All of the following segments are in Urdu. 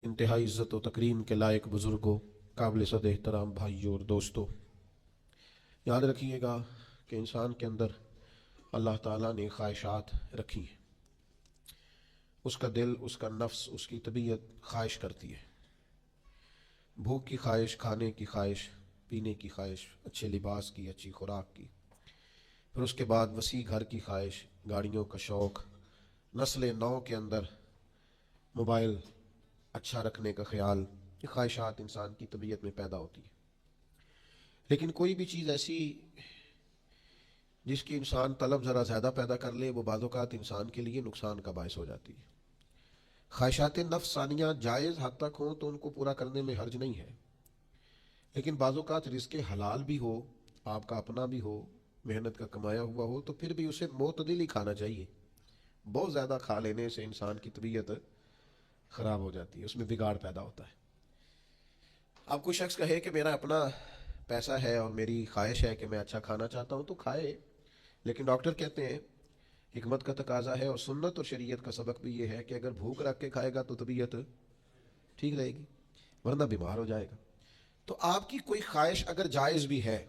انتہائی عزت و تکریم کے لائق بزرگوں، قابل صد احترام بھائیوں اور دوستوں، یاد رکھیے گا کہ انسان کے اندر اللہ تعالیٰ نے خواہشات رکھی ہیں۔ اس کا دل، اس کا نفس، اس کی طبیعت خواہش کرتی ہے۔ بھوک کی خواہش، کھانے کی خواہش، پینے کی خواہش، اچھے لباس کی، اچھی خوراک کی، پھر اس کے بعد وسیع گھر کی خواہش، گاڑیوں کا شوق، نسل نو کے اندر موبائل اچھا رکھنے کا خیال، یہ خواہشات انسان کی طبیعت میں پیدا ہوتی ہے۔ لیکن کوئی بھی چیز ایسی جس کی انسان طلب ذرا زیادہ پیدا کر لے، وہ بعض اوقات انسان کے لیے نقصان کا باعث ہو جاتی ہے۔ خواہشات نفس ثانیہ جائز حد تک ہوں تو ان کو پورا کرنے میں حرج نہیں ہے، لیکن بعض اوقات رزق حلال بھی ہو، آپ کا اپنا بھی ہو، محنت کا کمایا ہوا ہو، تو پھر بھی اسے معتدل ہی کھانا چاہیے۔ بہت زیادہ کھا لینے سے انسان کی طبیعت خراب ہو جاتی ہے، اس میں بگاڑ پیدا ہوتا ہے۔ اب کوئی شخص کہے کہ میرا اپنا پیسہ ہے اور میری خواہش ہے کہ میں اچھا کھانا چاہتا ہوں، تو کھائے، لیکن ڈاکٹر کہتے ہیں حکمت کا تقاضا ہے اور سنت اور شریعت کا سبق بھی یہ ہے کہ اگر بھوک رکھ کے کھائے گا تو طبیعت ٹھیک رہے گی، ورنہ بیمار ہو جائے گا۔ تو آپ کی کوئی خواہش اگر جائز بھی ہے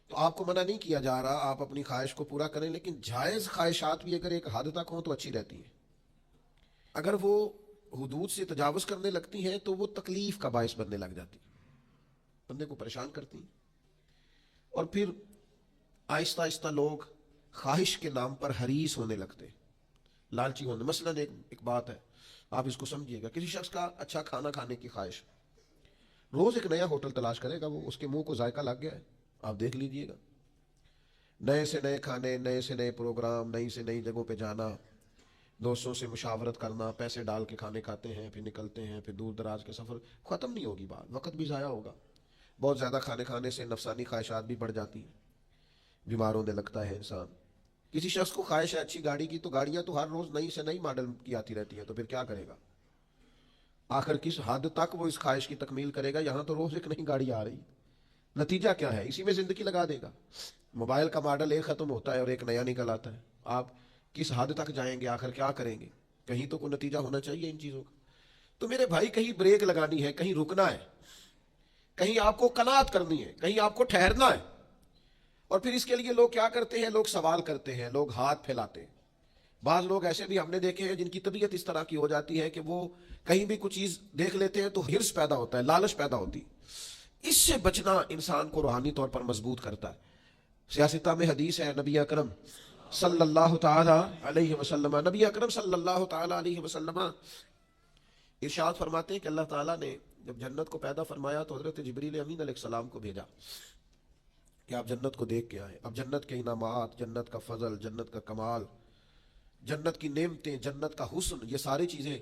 تو آپ کو منع نہیں کیا جا رہا، آپ اپنی خواہش کو پورا کریں، لیکن جائز خواہشات بھی اگر ایک حد تک ہوں تو اچھی رہتی ہیں۔ اگر وہ حدود سے تجاوز کرنے لگتی ہیں تو وہ تکلیف کا باعث بننے لگ جاتی ہیں، بندے کو پریشان کرتی ہیں، اور پھر آہستہ آہستہ لوگ خواہش کے نام پر حریص ہونے لگتے، لالچی ہونے۔ مثلا ایک بات ہے، آپ اس کو سمجھیے گا، کسی شخص کا اچھا کھانا کھانے کی خواہش، روز ایک نیا ہوٹل تلاش کرے گا، وہ اس کے منہ کو ذائقہ لگ گیا ہے، آپ دیکھ لیجئے گا، نئے سے نئے کھانے، نئے سے نئے پروگرام، نئی سے نئی جگہوں پہ جانا، دوستوں سے مشاورت کرنا، پیسے ڈال کے کھانے کھاتے ہیں، پھر نکلتے ہیں، پھر دور دراز کے سفر، ختم نہیں ہوگی بات، وقت بھی ضائع ہوگا۔ بہت زیادہ کھانے کھانے سے نفسانی خواہشات بھی بڑھ جاتی ہیں، بیمار ہونے لگتا ہے انسان۔ کسی شخص کو خواہش ہے اچھی گاڑی کی، تو گاڑیاں تو ہر روز نئی سے نئی ماڈل کی آتی رہتی ہیں، تو پھر کیا کرے گا؟ آخر کس حد تک وہ اس خواہش کی تکمیل کرے گا؟ یہاں تو روز ایک نئی گاڑی آ رہی، نتیجہ کیا ہے؟ اسی میں زندگی لگا دے گا۔ موبائل کا ماڈل ایک ختم ہوتا ہے اور ایک نیا نکل آتا ہے، آپ کس حد تک جائیں گے؟ آخر کیا کریں گے؟ کہیں تو کوئی نتیجہ ہونا چاہیے ان چیزوں کا۔ تو میرے بھائی، کہیں بریک لگانی ہے، کہیں رکنا ہے، کہیں آپ کو قناعت کرنی ہے، کہیں آپ کو ٹھہرنا ہے، اور پھر اس کے لیے لوگ کیا کرتے ہیں؟ لوگ سوال کرتے ہیں، لوگ ہاتھ پھیلاتے ہیں۔ بعض لوگ ایسے بھی ہم نے دیکھے ہیں جن کی طبیعت اس طرح کی ہو جاتی ہے کہ وہ کہیں بھی کچھ چیز دیکھ لیتے ہیں تو ہرس پیدا ہوتا ہے، لالچ پیدا ہوتی ہے۔ اس سے بچنا انسان کو روحانی طور پر مضبوط کرتا ہے۔ سیاستہ میں حدیث ہے، نبی اکرم صلی اللہ تعالی علیہ وسلم، نبی اکرم صلی اللہ تعالی علیہ وسلم ارشاد فرماتے ہیں کہ اللہ تعالیٰ نے جب جنت کو پیدا فرمایا تو حضرت جبریل امین علیہ السلام کو بھیجا کہ آپ جنت کو دیکھ کے آئیں۔ اب جنت کے انعامات، جنت کا فضل، جنت کا کمال، جنت کی نعمتیں، جنت کا حسن، یہ ساری چیزیں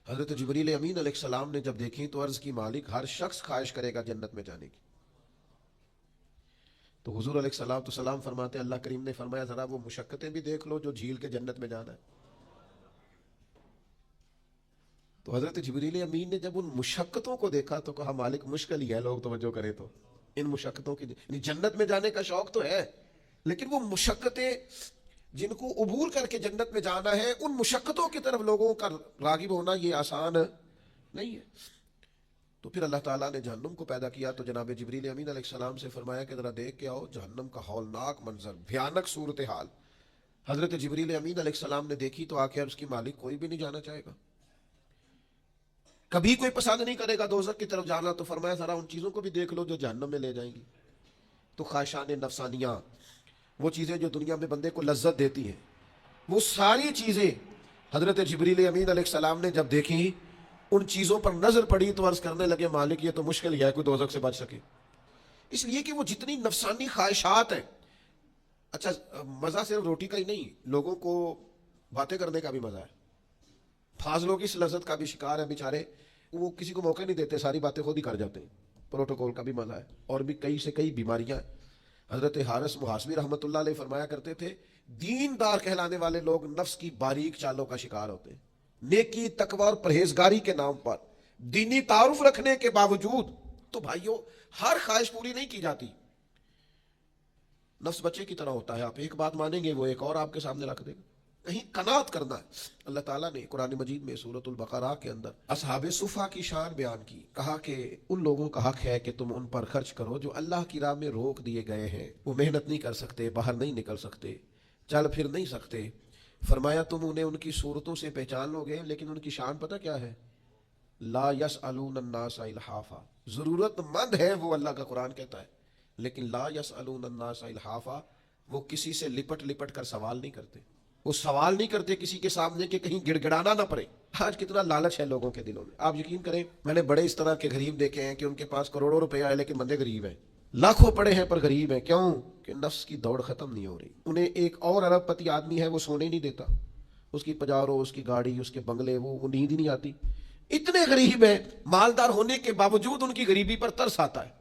حضرت جبریل امین علیہ السلام نے جب دیکھی تو عرض کی، مالک، ہر شخص خواہش کرے گا جنت میں جانے کی۔ تو حضور علیہ السلام فرماتے ہیں، اللہ کریم نے فرمایا ذرا وہ مشقتیں بھی دیکھ لو جو جھیل کے جنت میں جانا ہے۔ تو حضرت جبریل امین نے جب ان مشقتوں کو دیکھا تو کہا، مالک مشکل ہی ہے، لوگ توجہ کریں تو ان مشقتوں کی، یعنی جنت میں جانے کا شوق تو ہے، لیکن وہ مشقتیں جن کو عبور کر کے جنت میں جانا ہے، ان مشقتوں کی طرف لوگوں کا راغب ہونا یہ آسان نہیں ہے۔ تو پھر اللہ تعالیٰ نے جہنم کو پیدا کیا تو جناب جبریل امین علیہ السلام سے فرمایا کہ ذرا دیکھ کے آؤ جہنم کا ہولناک منظر، بھیانک صورتحال۔ حضرت جبریل امین علیہ السلام نے دیکھی تو آخر اس کی، مالک کوئی بھی نہیں جانا چاہے گا، کبھی کوئی پسند نہیں کرے گا دوزخ کی طرف جانا۔ تو فرمایا ذرا ان چیزوں کو بھی دیکھ لو جو جہنم میں لے جائیں گی۔ تو خواہشان نفسانیہ، وہ چیزیں جو دنیا میں بندے کو لذت دیتی ہیں، وہ ساری چیزیں حضرت جبریل امین علیہ السلام نے جب دیکھی، ان چیزوں پر نظر پڑی تو عرض کرنے لگے، مالک یہ تو مشکل ہی ہے کوئی دوزخ سے بچ سکے، اس لیے کہ وہ جتنی نفسانی خواہشات ہیں۔ اچھا، مزہ صرف روٹی کا ہی نہیں، لوگوں کو باتیں کرنے کا بھی مزہ ہے۔ بعض لوگ اس لذت کا بھی شکار ہیں بیچارے، وہ کسی کو موقع نہیں دیتے، ساری باتیں خود ہی کر جاتے ہیں۔ پروٹوکول کا بھی مزہ ہے، اور بھی کئی سے کئی بیماریاں ہیں۔ حضرت حارث محاسبی رحمۃ اللہ علیہ فرمایا کرتے تھے، دیندار کہلانے والے لوگ نفس کی باریک چالوں کا شکار ہوتے ہیں۔ نیکی، تقوی اور پرہیزگاری کے نام پر دینی تعارف رکھنے کے باوجود تو بھائیوں ہر خواہش پوری نہیں کی جاتی۔ نفس بچے کی طرح ہوتا ہے، آپ ایک بات مانیں گے وہ ایک اور آپ کے سامنے رکھ دے گا۔ کہیں قناعت کرنا ہے۔ اللہ تعالیٰ نے قرآن مجید میں سورۃ البقرہ کے اندر اصحاب صفا کی شان بیان کی، کہا کہ ان لوگوں کا حق ہے کہ تم ان پر خرچ کرو جو اللہ کی راہ میں روک دیے گئے ہیں، وہ محنت نہیں کر سکتے، باہر نہیں نکل سکتے، چل پھر نہیں سکتے۔ فرمایا تم انہیں ان کی صورتوں سے پہچان لو گے، لیکن ان کی شان پتہ کیا ہے؟ لا یسألون الناس الحافا، ضرورت مند ہے وہ، اللہ کا قرآن کہتا ہے، لیکن لا یسألون الناس الحافا، وہ کسی سے لپٹ لپٹ کر سوال نہیں کرتے، وہ سوال نہیں کرتے کسی کے سامنے کہ کہیں گڑ گڑانا نہ پڑے۔ آج کتنا لالچ ہے لوگوں کے دلوں میں، آپ یقین کریں میں نے بڑے اس طرح کے غریب دیکھے ہیں کہ ان کے پاس کروڑوں روپے ہے لیکن بندے غریب ہیں، لاکھوں پڑے ہیں پر غریب ہیں۔ کیوں؟ کہ نفس کی دوڑ ختم نہیں ہو رہی۔ انہیں ایک اور ارب پتی آدمی ہے، وہ سونے نہیں دیتا، اس کی پجارو، اس کی گاڑی، اس کے بنگلے، وہ نیند ہی نہیں آتی۔ اتنے غریب ہیں، مالدار ہونے کے باوجود ان کی غریبی پر ترس آتا ہے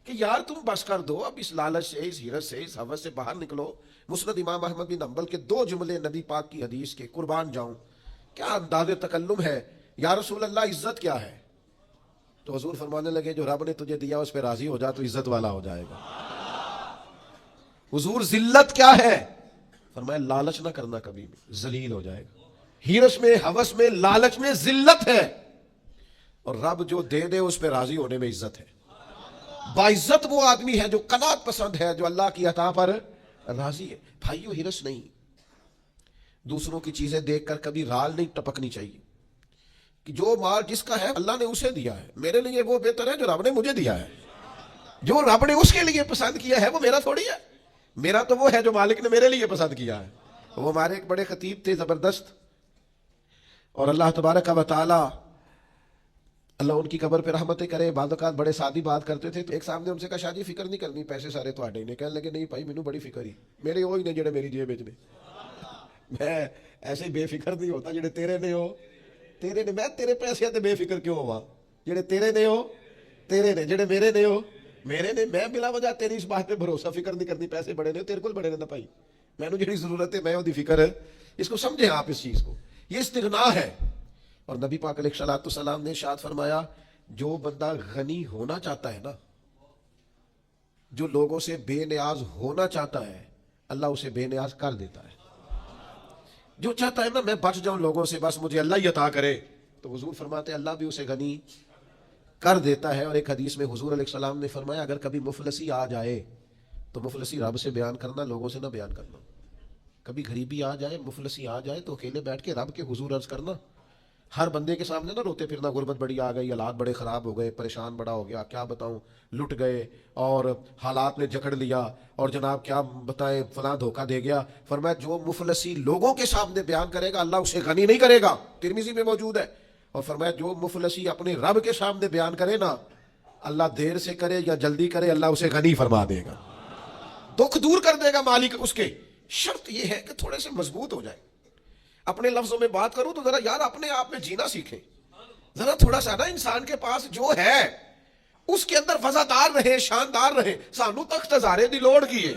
کہ یار تم بس کر دو، اب اس لالچ سے، اس حیرت سے، اس ہوس سے باہر نکلو۔ مسند امام احمد بن حنبل کے 2 جملے نبی پاک کی حدیث کے، قربان جاؤں کیا انداز تکلم ہے، یا رسول اللہ عزت کیا ہے؟ تو حضور فرمانے لگے جو رب نے تجھے دیا اس پہ راضی ہو جا تو عزت والا ہو جائے گا۔ حضور ذلت کیا ہے؟ فرمایا لالچ نہ کرنا، کبھی بھی ذلیل ہو جائے گا۔ ہیرس میں، ہوس میں، لالچ میں ذلت ہے، اور رب جو دے دے اس پہ راضی ہونے میں عزت ہے۔ باعزت وہ آدمی ہے جو قناعت پسند ہے، جو اللہ کی عطا پر راضی ہے۔ بھائیو ہرس نہیں، دوسروں کی چیزیں دیکھ کر کبھی رال نہیں ٹپکنی چاہیے کہ جو مال جس کا ہے اللہ نے اسے دیا ہے، میرے لیے وہ بہتر ہے جو رب نے مجھے دیا ہے، جو رب نے اس کے لیے پسند کیا ہے وہ میرا تھوڑی ہے، میرا تو وہ ہے جو مالک نے میرے لیے پسند کیا ہے۔ وہ ہمارے ایک بڑے خطیب تھے زبردست، اور اللہ تبارک و تعالی اللہ ان کی قبر پہ رحمتیں کرے، بعض اوقات بڑے سادی بات کرتے تھے۔ تو ایک صاحب نے ان سے کہا شاہ جی فکر نہیں کرنی، پیسے سارے تو آڈے نے۔ کہنے لگے نہیں بھائی مینوں بڑی فکر ہی، میرے وہی نے جڑے میری جیب وچ نے، میں ایسے بے فکر نہیں ہوتا جڑے تیرے نے ہو، تیرے نے، میں تیرے پیسے تے بے فکر کیوں ہوا؟ جڑے تیرے نے ہو تیرے نے، جڑے میرے نے ہو میرے نے۔ میں بلا وجہ تیری اس بات پہ بھروسہ فکر نہیں کرنی، پیسے بڑے نے تیرے کول بڑے نے نا بھائی، مینوں جڑی ضرورت ہے میں اودی فکر ہے۔ اس کو سمجھیں آپ، اس چیز کو، یہ استغنا ہے۔ اور نبی پاک علیہ الصلوۃ والسلام نے ارشاد فرمایا جو بندہ غنی ہونا چاہتا ہے نا، جو لوگوں سے بے نیاز ہونا چاہتا ہے، اللہ اسے بے نیاز کر دیتا ہے۔ جو چاہتا ہے نا میں بچ جاؤں لوگوں سے، بس مجھے اللہ ہی عطا کرے، تو حضور فرماتے ہیں اللہ بھی اسے غنی کر دیتا ہے۔ اور ایک حدیث میں حضور علیہ السلام نے فرمایا اگر کبھی مفلسی آ جائے تو مفلسی رب سے بیان کرنا، لوگوں سے نہ بیان کرنا۔ کبھی غریبی آ جائے، مفلسی آ جائے تو اکیلے بیٹھ کے رب کے حضور عرض کرنا، ہر بندے کے سامنے نہ روتے پھرنا، غربت بڑی آ گئی، حالات بڑے خراب ہو گئے، پریشان بڑا ہو گیا، کیا بتاؤں، لٹ گئے اور حالات نے جکڑ لیا، اور جناب کیا بتائیں فلاں دھوکہ دے گیا۔ فرمایا جو مفلسی لوگوں کے سامنے بیان کرے گا اللہ اسے غنی نہیں کرے گا، ترمذی میں موجود ہے۔ اور فرمایا جو مفلسی اپنے رب کے سامنے بیان کرے نا، اللہ دیر سے کرے یا جلدی کرے اللہ اسے غنی فرما دے گا، دکھ دور کر دے گا مالک اس کے۔ شرط یہ ہے کہ تھوڑے سے مضبوط ہو جائے۔ اپنے لفظوں میں بات کروں تو ذرا یار اپنے آپ میں جینا سیکھیں، ذرا تھوڑا سا نا انسان کے پاس جو ہے اس کے اندر وفادار رہے، شاندار رہے۔ سانو تخت ہزارے دی لوڑ کی ہے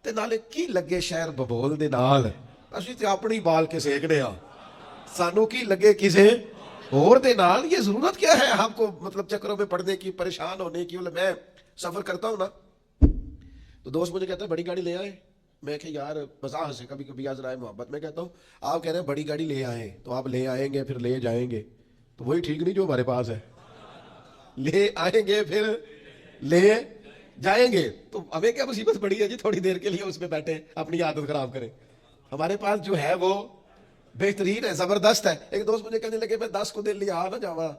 تے نالے کی لگے شہر ببول دے نال، اسی تے اپنی بال کے سیکنے ہاں، سانو کی لگے کسے اور دے نال۔ یہ ضرورت کیا ہے آپ کو مطلب چکروں میں پڑنے کی، پریشان ہونے کی؟ میں سفر کرتا ہوں نا تو دوست مجھے کہتا ہے بڑی گاڑی لے آئے، میں کہ یار مزاح سے کبھی کبھی آج رائے محبت میں کہتا ہوں آپ کہہ رہے ہیں بڑی گاڑی لے آئیں تو آپ لے آئیں گے پھر لے جائیں گے، تو وہی ٹھیک نہیں جو ہمارے پاس ہے، لے آئیں گے پھر لے جائیں گے، تو ہمیں کیا مصیبت پڑی ہے جی تھوڑی دیر کے لیے اس میں بیٹھے اپنی عادت خراب کریں؟ ہمارے پاس جو ہے وہ بہترین ہے، زبردست ہے۔ ایک دوست مجھے کہنے لگے میں 10 کو دن لیا آ نہ جاوا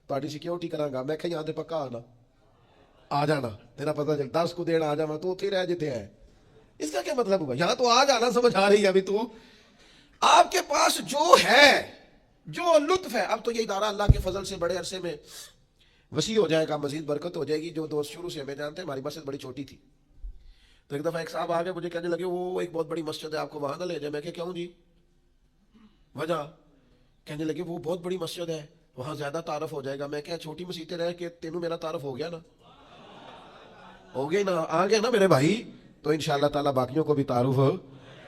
تاری سیکیورٹی کراں گا، میں کہ یہاں تے پکا آنا آ جانا، تیرا پتہ چل 10 کو دن آ جاوا تو اتنے رہ جتے ہیں۔ اس کا کیا مطلب ہوا؟ یہاں تو آ جانا سمجھ آ رہی ہے ابھی تو آپ کے پاس جو ہے، جو لطف ہے۔ اب تو یہ ادارہ اللہ کے فضل سے بڑے عرصے میں وسیع ہو جائے گا، مزید برکت ہو جائے گی۔ جو دوست شروع سے ہمیں جانتے ہیں، ہماری مسجد بڑی چھوٹی تھی، تو ایک دفعہ ایک صاحب آگے مجھے کہنے لگے وہ ایک بہت بڑی مسجد ہے آپ کو وہاں نہ لے جائے۔ میں کہ کیوں جی وجہ؟ کہنے لگے وہ بہت بڑی مسجد ہے وہاں زیادہ تعارف ہو جائے گا۔ میں کہ چھوٹی مسجدیں رہ کے تینوں میرا تعارف ہو گیا نا، ہو گیا نا، آ گیا نا میرے بھائی، تو انشاءاللہ تعالیٰ باقیوں کو بھی تعارف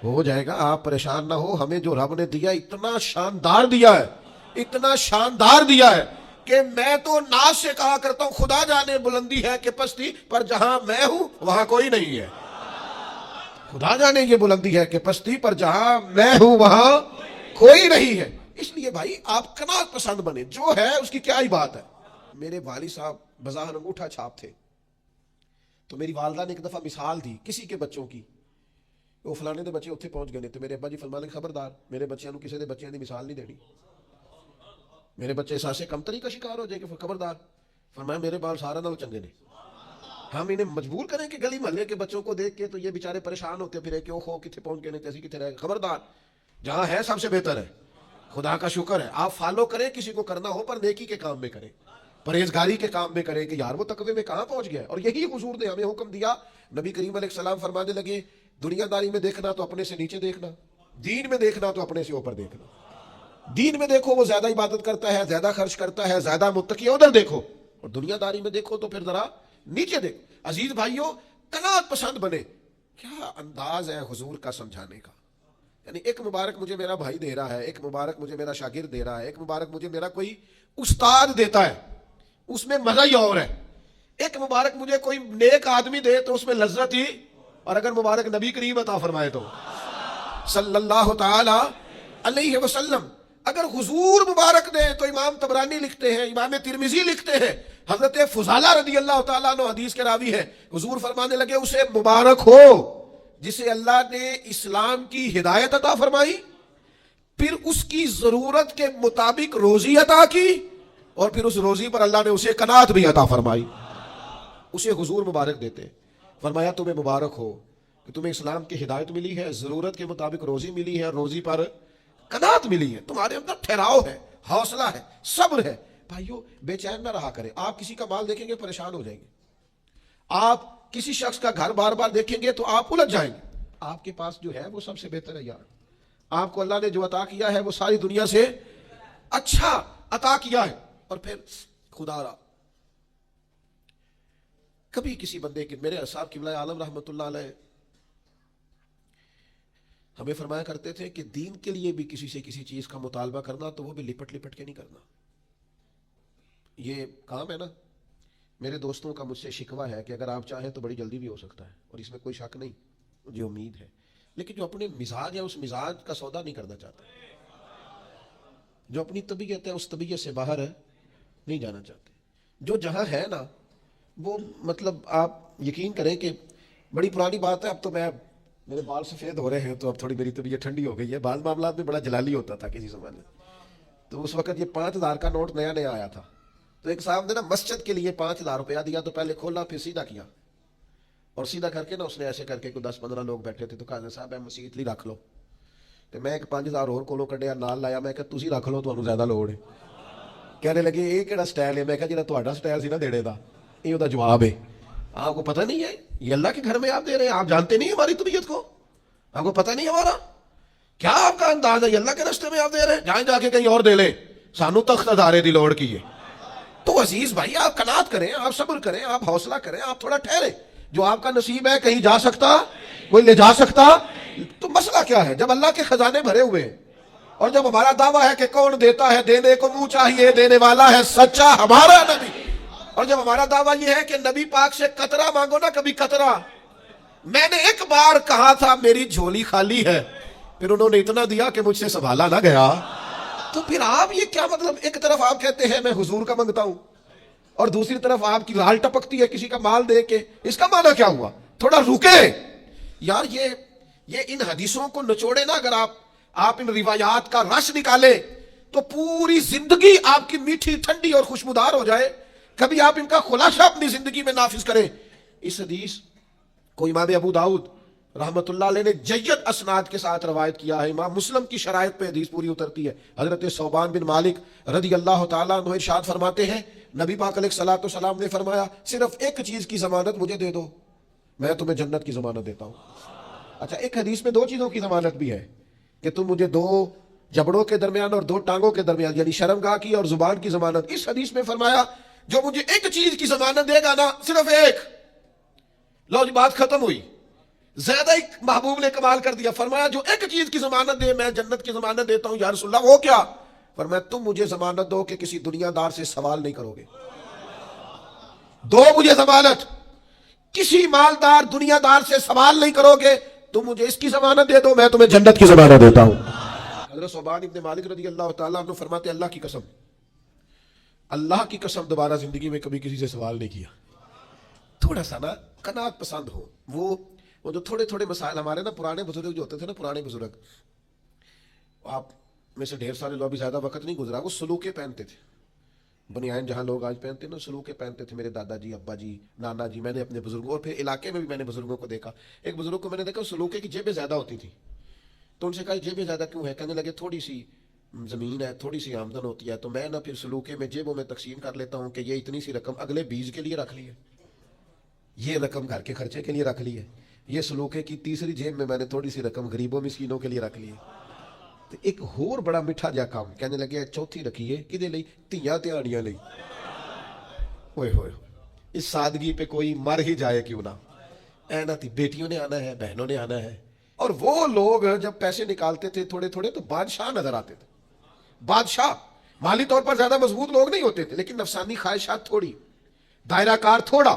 ہو جائے گا۔ آپ پریشان نہ ہو، ہمیں جو رب نے دیا اتنا شاندار دیا ہے، اتنا شاندار دیا ہے کہ میں تو ناز سے کہا کرتا ہوں خدا جانے بلندی ہے کہ پستی، پر جہاں میں ہوں وہاں کوئی نہیں ہے۔ خدا جانے یہ بلندی ہے کہ پستی پر جہاں میں ہوں وہاں کوئی نہیں ہے. اس لیے بھائی آپ قناعت پسند بنے، جو ہے اس کی کیا ہی بات ہے. میرے والد صاحب بظاہر انگوٹھا چھاپ تھے، تو میری والدہ نے ایک دفعہ مثال دی کسی کے بچوں کی، وہ فلانے دے بچے اتنے پہنچ گئے، تو میرے ابا جی فرمانے خبردار میرے بچوں کسی دے بچیاں دی مثال نہیں دینی، میرے بچے ساسے کمتری کا شکار ہو جائے کہ خبردار. فرمایا میرے بال سارا نہ چنگے نے، ہم انہیں مجبور کریں کہ گلی محلے کے بچوں کو دیکھ کے تو یہ بیچارے پریشان ہوتے پھرے کہ اوہو کتنے پہنچ گئے تیسی کتنے رہے. خبردار، جہاں ہے سب سے بہتر ہے، خدا کا شکر ہے. آپ فالو کریں، کسی کو کرنا ہو پر نیکی کے کام میں کریں، پرہیزگاری کے کام میں کریں کہ یار وہ تقوی میں کہاں پہنچ گیا. اور یہی حضور نے ہمیں حکم دیا. نبی کریم علیہ السلام فرمانے لگے دنیا داری میں دیکھنا تو اپنے سے نیچے دیکھنا، دین میں دیکھنا تو اپنے سے اوپر دیکھنا. دین میں دیکھو وہ زیادہ عبادت کرتا ہے، زیادہ خرچ کرتا ہے، زیادہ متقی ہے، ادھر دیکھو. اور دنیا داری میں دیکھو تو پھر ذرا نیچے دیکھو. عزیز بھائیوں، قناعت پسند بنے. کیا انداز ہے حضور کا سمجھانے کا. یعنی ایک مبارک مجھے میرا بھائی دے رہا ہے، ایک مبارک مجھے میرا شاگرد دے رہا ہے، ایک مبارک مجھے میرا کوئی استاد دیتا ہے، اس میں مزہ ہی اور ہے. ایک مبارک مجھے کوئی نیک آدمی دے تو اس میں لذت ہی، اور اگر مبارک نبی کریم عطا فرمائے تو صلی اللہ تعالی علیہ وسلم. اگر حضور مبارک دے تو امام طبرانی لکھتے ہیں، امام ترمذی لکھتے ہیں، حضرت فضالہ رضی اللہ تعالیٰ عنہ حدیث کے راوی ہے، حضور فرمانے لگے اسے مبارک ہو جسے اللہ نے اسلام کی ہدایت عطا فرمائی، پھر اس کی ضرورت کے مطابق روزی عطا کی، اور پھر اس روزی پر اللہ نے اسے قناعت بھی عطا فرمائی. اسے حضور مبارک دیتے. فرمایا تمہیں مبارک ہو کہ تمہیں اسلام کی ہدایت ملی ہے، ضرورت کے مطابق روزی ملی ہے، روزی پر قناعت ملی ہے، تمہارے اندر ٹھہراؤ ہے، حوصلہ ہے، صبر ہے. بھائیو بے چین نہ رہا کریں. آپ کسی کا مال دیکھیں گے پریشان ہو جائیں گے، آپ کسی شخص کا گھر بار بار دیکھیں گے تو آپ الجھ جائیں گے. آپ کے پاس جو ہے وہ سب سے بہتر ہے یار. آپ کو اللہ نے جو عطا کیا ہے وہ ساری دنیا سے اچھا عطا کیا ہے. اور پھر خدا را کبھی کسی بندے کے، میرے صاحب قبلہ عالم رحمۃ اللہ علیہ ہمیں فرمایا کرتے تھے کہ دین کے لیے بھی کسی سے کسی چیز کا مطالبہ کرنا تو وہ بھی لپٹ لپٹ کے نہیں کرنا. یہ کام ہے نا، میرے دوستوں کا مجھ سے شکوہ ہے کہ اگر آپ چاہیں تو بڑی جلدی بھی ہو سکتا ہے، اور اس میں کوئی شک نہیں، مجھے امید ہے. لیکن جو اپنے مزاج ہے اس مزاج کا سودا نہیں کرنا چاہتا، جو اپنی طبیعت ہے اس طبیعت سے باہر نہیں جانا چاہتے. جو جہاں ہے نا وہ مطلب آپ یقین کریں کہ بڑی پرانی بات ہے. اب تو میرے بال سفید ہو رہے ہیں تو اب تھوڑی میری طبیعت ٹھنڈی ہو گئی ہے. بعض معاملات میں بڑا جلالی ہوتا تھا کسی زمانے میں. تو اس وقت یہ 5,000 کا نوٹ نیا نیا آیا تھا، تو ایک صاحب نے نا مسجد کے لیے 5,000 روپیہ دیا. تو پہلے کھولا پھر سیدھا کیا، اور سیدھا کر کے نا اس نے ایسے کر کے کوئی 10-15 لوگ بیٹھے تھے تو کہا صاحب مسیت لی رکھ لو. تو میں ایک 5,000 اور کولوں کڈیا نال لایا، میں کہا تسی رکھ لو تانوں زیادہ لوڑ ہے. کہنے لگے یہ کہڑا سٹائل ہے؟ میں کہا جہاں تہاڈا سٹائل سی نا دینے دا، یہ دا جواب ہے. آپ کو پتہ نہیں ہے یہ اللہ کے گھر میں آپ دے رہے ہیں، آپ جانتے نہیں ہماری طبیعت کو، آپ کو پتہ نہیں ہمارا کیا آپ کا انداز ہے. یہ اللہ کے راستے میں آپ دے رہے ہیں، جائیں جا کے کہیں اور دے لیں، سانو تخت ادارے دی لوڑ کی ہے. تو عزیز بھائی آپ قناعت کریں، آپ صبر کریں، آپ حوصلہ کریں، آپ تھوڑا ٹھہریں. جو آپ کا نصیب ہے کہیں جا سکتا، کوئی لے جا سکتا. تو مسئلہ کیا ہے جب اللہ کے خزانے بھرے ہوئے ہیں، اور جب ہمارا دعویٰ ہے کہ کون دیتا ہے، دینے کو منہ چاہیے، دینے والا ہے سچا ہمارا نبی. اور جب ہمارا دعویٰ یہ ہے کہ نبی پاک سے قطرہ مانگو نا، کبھی قطرہ. میں نے ایک بار کہا تھا میری جھولی خالی ہے، پھر انہوں نے اتنا دیا کہ مجھ سے سنبھالا نہ گیا. تو پھر آپ یہ کیا مطلب؟ ایک طرف آپ کہتے ہیں میں حضور کا منگتا ہوں، اور دوسری طرف آپ کی لال ٹپکتی ہے کسی کا مال دے کے. اس کا معنی کیا ہوا؟ تھوڑا رکے یار. یہ ان حدیثوں کو نچوڑے نا، اگر آپ ان روایات کا رس نکالے تو پوری زندگی آپ کی میٹھی ٹھنڈی اور خوشبودار ہو جائے. کبھی آپ ان کا خلاصہ اپنی زندگی میں نافذ کریں. اس حدیث کو امام ابو داؤد رحمت اللہ علیہ نے جید اسناد کے ساتھ روایت کیا ہے. امام مسلم کی شرائط پہ حدیث پوری اترتی ہے. حضرت ثوبان بن مالک رضی اللہ تعالیٰ عنہ ارشاد فرماتے ہیں نبی پاک علیہ الصلوۃ والسلام نے فرمایا صرف ایک چیز کی ضمانت مجھے دے دو، میں تمہیں جنت کی ضمانت دیتا ہوں. اچھا ایک حدیث میں 2 چیزوں کی ضمانت بھی ہے کہ تم مجھے 2 جبڑوں کے درمیان اور 2 ٹانگوں کے درمیان یعنی شرمگاہ کی اور زبان کی ضمانت. اس حدیث میں فرمایا جو مجھے ایک چیز کی ضمانت دے گا نا، صرف ایک، لو جی بات ختم ہوئی. زیادہ ہی محبوب نے کمال کر دیا. فرمایا جو ایک چیز کی ضمانت دے میں جنت کی ضمانت دیتا ہوں. یا رسول اللہ وہ کیا؟ فرمایا تم مجھے ضمانت دو کہ کسی دنیا دار سے سوال نہیں کرو گے. دو مجھے ضمانت، کسی مالدار دنیا دار سے سوال نہیں کرو گے. تم مجھے اس کی ضمانت دے دو، میں تمہیں جنت کی ضمانت دیتا ہوں۔ حضرت صوبان ابن مالک رضی اللہ تعالیٰ عنہ فرماتے اللہ کی قسم، اللہ کی قسم دوبارہ زندگی میں کبھی کسی سے سوال نہیں کیا۔ تھوڑا سا نا قناعت پسند ہو، وہ جو تھوڑے تھوڑے مسائل ہمارے نا پرانے بزرگ جو ہوتے تھے نا، پرانے بزرگ، آپ میں سے ڈھیر سارے لوگ، ابھی زیادہ وقت نہیں گزرا، وہ سلوکے پہنتے تھے، بنیان جہاں لوگ آج پہنتے ہیں نا، سلوکے پہنتے تھے۔ میرے دادا جی، ابا جی، نانا جی، میں نے اپنے بزرگوں، اور پھر علاقے میں بھی میں نے بزرگوں کو دیکھا۔ ایک بزرگ کو میں نے دیکھا سلوکے کی جیبیں زیادہ ہوتی تھی، تو ان سے کہا جیبیں زیادہ کیوں ہے؟ کہنے لگے تھوڑی سی زمین ہے، تھوڑی سی آمدن ہوتی ہے، تو میں نا پھر سلوکے میں جیبوں میں تقسیم کر لیتا ہوں کہ یہ اتنی سی رقم اگلے بیج کے لیے رکھ لی ہے، یہ رقم گھر کے خرچے کے لیے رکھ لی ہے، یہ سلوکے کی تیسری جیب میں نے تھوڑی سی رقم غریبوں مسکینوں کے لیے رکھ لی ہے۔ تو ایک اور بڑا میٹھا جا کام کہنے لگے چوتھی رکھیے کدے لئی؟ تیاں تیاڑیاں لئی۔ ہوئے ہوئے اس سادگی پہ کوئی مر ہی جائے کیوں نہ، اے نہ تھی بیٹیوں نے آنا ہے، بہنوں نے آنا ہے۔ اور وہ لوگ جب پیسے نکالتے تھے تھوڑے تھوڑے تو بادشاہ نظر آتے تھے، بادشاہ۔ مالی طور پر زیادہ مضبوط لوگ نہیں ہوتے تھے، لیکن نفسانی خواہشات تھوڑی، دائرہ کار تھوڑا،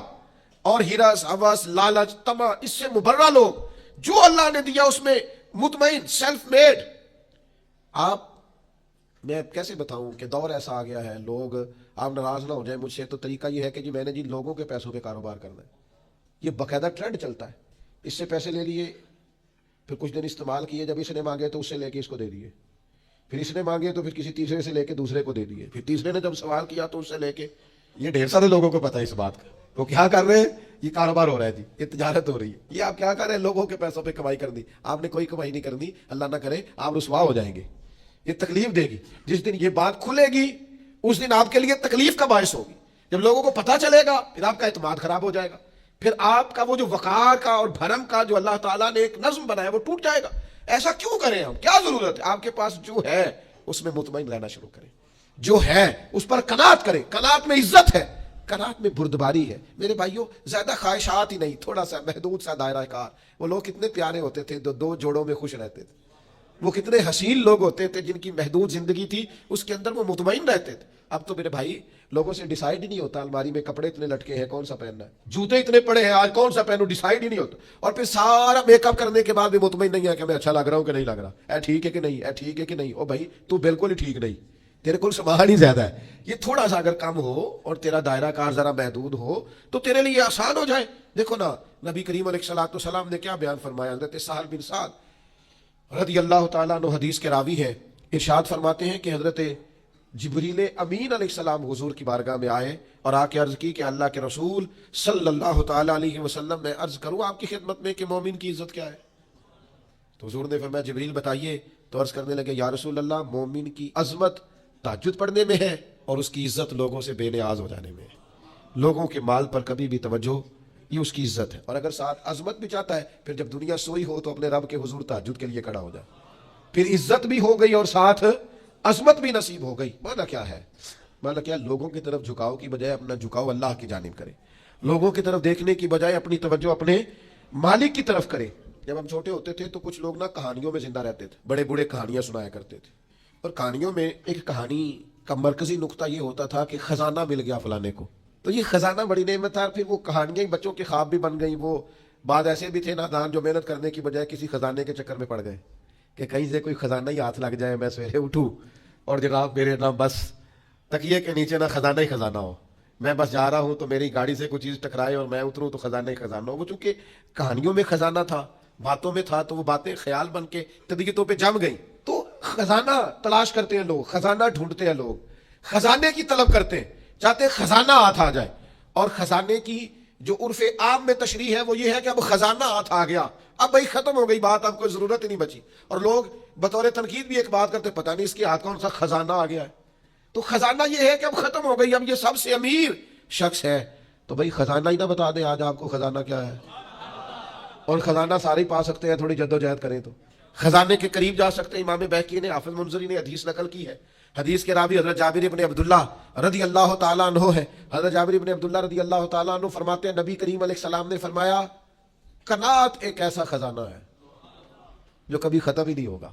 اور ہرس، ہوس، لالچ، طمع، اس سے مبرہ لوگ، جو اللہ نے دیا اس میں مطمئن، سیلف میڈ۔ آپ، میں کیسے بتاؤں کہ دور ایسا آ گیا ہے، لوگ، آپ ناراض نہ ہو جائیں مجھ سے، تو طریقہ یہ ہے کہ جی میں نے جی لوگوں کے پیسوں پہ کاروبار کرنا ہے، یہ باقاعدہ ٹرینڈ چلتا ہے۔ اس سے پیسے لے لیے، پھر کچھ دن استعمال کیے، جب اس نے مانگے تو اس سے لے کے اس کو دے دیے، پھر اس نے مانگے تو پھر کسی تیسرے سے لے کے دوسرے کو دے دیے، پھر تیسرے نے جب سوال کیا تو اس سے لے کے، یہ ڈھیر سارے لوگوں کو پتہ ہے اس بات کا۔ وہ کیا کر رہے ہیں؟ یہ کاروبار ہو رہا ہے جی، یہ تجارت ہو رہی ہے۔ یہ آپ کیا کر رہے ہیں؟ لوگوں کے پیسوں پہ کمائی کرنی۔ آپ نے کوئی کمائی نہیں کرنی، اللہ نہ کرے آپ رسوا ہو جائیں گے، یہ تکلیف دے گی۔ جس دن یہ بات کھلے گی اس دن آپ کے لیے تکلیف کا باعث ہوگی۔ جب لوگوں کو پتہ چلے گا پھر آپ کا اعتماد خراب ہو جائے گا، پھر آپ کا وہ جو وقار کا اور بھرم کا جو اللہ تعالیٰ نے ایک نظم بنایا وہ ٹوٹ جائے گا۔ ایسا کیوں کریں ہم؟ کیا ضرورت ہے؟ آپ کے پاس جو ہے اس میں مطمئن رہنا شروع کریں، جو ہے اس پر قناعت کریں۔ قناعت میں عزت ہے، قناعت میں بردباری ہے۔ میرے بھائیوں، زیادہ خواہشات ہی نہیں، تھوڑا سا محدود سا دائرہ کار۔ وہ لوگ کتنے پیارے ہوتے تھے، دو جوڑوں میں خوش رہتے تھے۔ وہ کتنے حسین لوگ ہوتے تھے جن کی محدود زندگی تھی، اس کے اندر وہ مطمئن رہتے تھے۔ اب تو میرے بھائی لوگوں سے ڈیسائیڈ ہی نہیں ہوتا، الماری میں کپڑے اتنے لٹکے ہیں کون سا پہننا ہے، جوتے اتنے پڑے ہیں آج کون سا پہنوں، ڈیسائیڈ ہی نہیں ہوتا۔ اور پھر سارا میک اپ کرنے کے بعد بھی مطمئن نہیں ہے کہ میں اچھا لگ رہا ہوں کہ نہیں لگ رہا، اے ٹھیک ہے کہ نہیں، اے ٹھیک ہے کہ نہیں۔ او بھائی تو بالکل ہی ٹھیک نہیں، تیرے کو سامان ہی زیادہ ہے۔ یہ تھوڑا سا اگر کم ہو اور تیرا دائرہ کار ذرا محدود ہو تو تیرے لیے آسان ہو جائے۔ دیکھو نا نبی کریم علیہ الصلوۃ والسلام نے کیا بیان فرمایا۔ حضرت سہل بن سعد رضی اللہ تعالیٰ عنہ حدیث کے راوی ہیں، ارشاد فرماتے ہیں کہ حضرت جبریل امین علیہ السلام حضور کی بارگاہ میں آئے اور آ کے عرض کی کہ اللہ کے رسول صلی اللہ تعالیٰ علیہ وسلم، میں عرض کروں آپ کی خدمت میں کہ مومن کی عزت کیا ہے؟ تو حضور نے فرمایا جبریل بتائیے۔ تو عرض کرنے لگے یا رسول اللہ، مومن کی عظمت تہجد پڑھنے میں ہے اور اس کی عزت لوگوں سے بے نیاز ہو جانے میں ہے۔ لوگوں کے مال پر کبھی بھی توجہ، یہ اس کی عزت ہے۔ اور اگر ساتھ عظمت بھی چاہتا ہے، پھر جب دنیا سوئی ہو تو اپنے رب کے حضور تہجد کے لیے کھڑا ہو جائے، پھر عزت بھی ہو گئی اور ساتھ عظمت بھی نصیب ہو گئی۔ مانا کیا ہے؟ مانا کیا؟ لوگوں کی طرف جھکاؤ کی بجائے اپنا جھکاؤ اللہ کی جانب کرے، لوگوں کی طرف دیکھنے کی بجائے اپنی توجہ اپنے مالک کی طرف کرے۔ جب ہم چھوٹے ہوتے تھے تو کچھ لوگ نا کہانیوں میں زندہ رہتے تھے، بڑے بڑے کہانیاں سنایا کرتے تھے، اور کہانیوں میں ایک کہانی کا مرکزی نقطہ یہ ہوتا تھا کہ خزانہ مل گیا فلانے کو، تو یہ خزانہ بڑی نعمت تھا۔ پھر وہ کہانیاں بچوں کے خواب بھی بن گئی۔ وہ بعد ایسے بھی تھے نادان جو محنت کرنے کی بجائے کسی خزانے کے چکر میں پڑ گئے کہ کہیں سے کوئی خزانہ ہی ہاتھ لگ جائے، میں سویرے اٹھوں اور جناب میرے نہ بس تکیے کے نیچے نہ خزانہ ہی خزانہ ہو، میں بس جا رہا ہوں تو میری گاڑی سے کوئی چیز ٹکرائے اور میں اتروں تو خزانہ ہی خزانہ ہو۔ وہ چونکہ کہانیوں میں خزانہ تھا، باتوں میں تھا، تو وہ باتیں خیال بن کے طبیعتوں پہ جم گئی۔ تو خزانہ تلاش کرتے ہیں لوگ، خزانہ ڈھونڈتے ہیں لوگ، خزانے کی طلب کرتے ہیں، چاہتے ہیں خزانہ ہاتھ آ جائے۔ اور خزانے کی جو عرف عام میں تشریح ہے وہ یہ ہے کہ اب خزانہ ہاتھ آ گیا، اب بھائی ختم ہو گئی بات، اب کوئی ضرورت ہی نہیں بچی۔ اور لوگ بطور تنقید بھی ایک بات کرتے، پتہ نہیں اس کے ہاتھ کون سا خزانہ آ گیا ہے۔ تو خزانہ یہ ہے کہ اب ختم ہو گئی، اب یہ سب سے امیر شخص ہے، تو بھائی خزانہ ہی نہ بتا دیں آج آپ کو خزانہ کیا ہے۔ اور خزانہ سارے ہی پا سکتے ہیں تھوڑی جدوجہد کریں تو، خزانے کے قریب جا سکتے ہیں۔ امام بہقی نے، حافظ منذری نے حدیث نقل کی ہے، حدیث کے راوی حضرت جابر ابن عبداللہ رضی اللہ تعالیٰ عنہ ہے۔ حضرت جابر ابن عبداللہ رضی اللہ تعالیٰ عنہ فرماتے ہیں نبی کریم علیہ السلام نے فرمایا قناعت ایک ایسا خزانہ ہے جو کبھی ختم ہی نہیں ہوگا،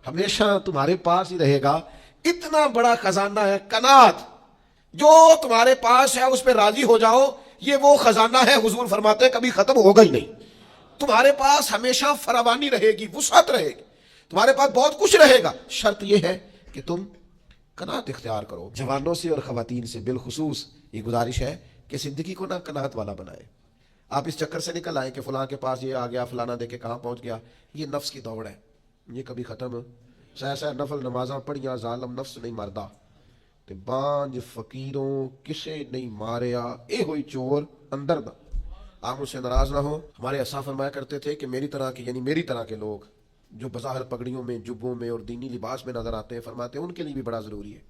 ہمیشہ تمہارے پاس ہی رہے گا۔ اتنا بڑا خزانہ ہے قناعت، جو تمہارے پاس ہے اس پہ راضی ہو جاؤ، یہ وہ خزانہ ہے حضور فرماتے ہیں کبھی ختم ہوگا ہی نہیں۔ تمہارے پاس ہمیشہ فراوانی رہے گی، وسعت رہے گی، تمہارے پاس بہت کچھ رہے گا، شرط یہ ہے کہ تم قناعت اختیار کرو۔ جوانوں سے اور خواتین سے بالخصوص یہ گزارش ہے کہ زندگی کو نہ قناعت والا بنائے۔ آپ اس چکر سے نکل آئیں کہ فلاں کے پاس یہ آ گیا، فلانا دے کے کہاں پہنچ گیا، یہ نفس کی دوڑ ہے، یہ کبھی ختم سہ سہ نفل نمازاں پڑھیاں، ظالم نفس نہیں مردہ تے بانج فقیروں کسے نہیں ماریا، اے ہوئی چور اندر دا۔ آپ مجھ سے ناراض نہ ہو، ہمارے اساں فرمایا کرتے تھے کہ میری طرح کے، یعنی میری طرح کے لوگ جو بظاہر پگڑیوں میں، جبوں میں اور دینی لباس میں نظر آتے ہیں، فرماتے ہیں ان کے لیے بھی بڑا ضروری ہے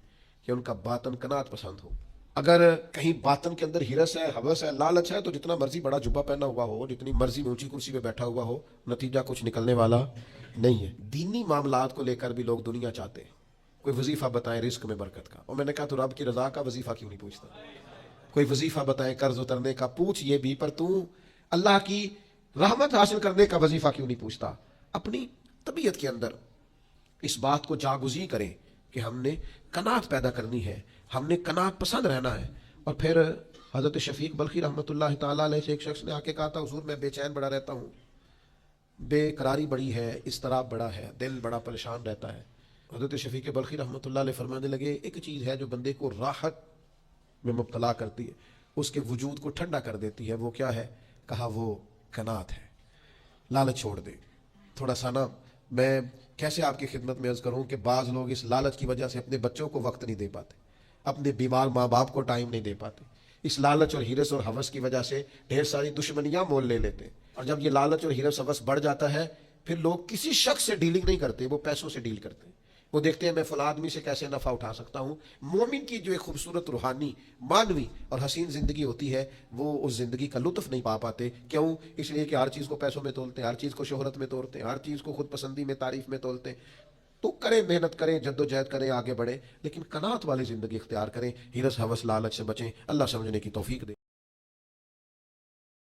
کہ ان کا باطن قناعت پسند ہو۔ اگر کہیں باطن کے اندر ہرس ہے، ہوس ہے، لالچ ہے، تو جتنا مرضی بڑا جبہ پہنا ہوا ہو، جتنی مرضی اونچی کرسی پہ بیٹھا ہوا ہو، نتیجہ کچھ نکلنے والا نہیں ہے۔ دینی معاملات کو لے کر بھی لوگ دنیا چاہتے ہیں کوئی وظیفہ بتائیں رزق میں برکت کا، اور میں نے کہا تو رب کی رضا کا وظیفہ کیوں نہیں پوچھتا؟ کوئی وظیفہ بتائیں قرض اترنے کا، پوچھ یہ بھی، پر تو اللہ کی رحمت حاصل کرنے کا وظیفہ کیوں نہیں پوچھتا؟ اپنی طبیعت کے اندر اس بات کو جاگزی کریں کہ ہم نے قناعت پیدا کرنی ہے، ہم نے قناعت پسند رہنا ہے۔ اور پھر حضرت شفیق بلخی رحمۃ اللہ تعالیٰ علیہ سے ایک شخص نے آ کے کہا تھا، حضور میں بے چین بڑا رہتا ہوں، بے قراری بڑی ہے، اضطراب بڑا ہے، دل بڑا پریشان رہتا ہے۔ حضرت شفیق بلخی رحمۃ اللہ علیہ فرمانے لگے، ایک چیز ہے جو بندے کو راحت میں مبتلا کرتی ہے، اس کے وجود کو ٹھنڈا کر دیتی ہے، وہ کیا ہے؟ کہا وہ قناعت ہے۔ لالچ چھوڑ دے تھوڑا سا نا۔ میں کیسے آپ کی خدمت میں عرض کروں کہ بعض لوگ اس لالچ کی وجہ سے اپنے بچوں کو وقت نہیں دے پاتے، اپنے بیمار ماں باپ کو ٹائم نہیں دے پاتے، اس لالچ اور ہرس اور ہوس کی وجہ سے ڈھیر ساری دشمنیاں مول لے لیتے، اور جب یہ لالچ اور ہرس ہوس بڑھ جاتا ہے پھر لوگ کسی شخص سے ڈیلنگ نہیں کرتے، وہ پیسوں سے ڈیل کرتے ہیں۔ وہ دیکھتے ہیں میں فلاں آدمی سے کیسے نفع اٹھا سکتا ہوں۔ مومن کی جو ایک خوبصورت روحانی، مانوی اور حسین زندگی ہوتی ہے، وہ اس زندگی کا لطف نہیں پا پاتے۔ کیوں؟ اس لیے کہ ہر چیز کو پیسوں میں تولتے ہیں، ہر چیز کو شہرت میں تولتے ہیں، ہر چیز کو خود پسندی میں، تعریف میں تولتے ہیں۔ تو کریں، محنت کریں، جد و جہد کریں، آگے بڑھیں، لیکن قناعت والی زندگی اختیار کریں، ہرس ہوس لالچ سے بچیں۔ اللہ سمجھنے کی توفیق دے۔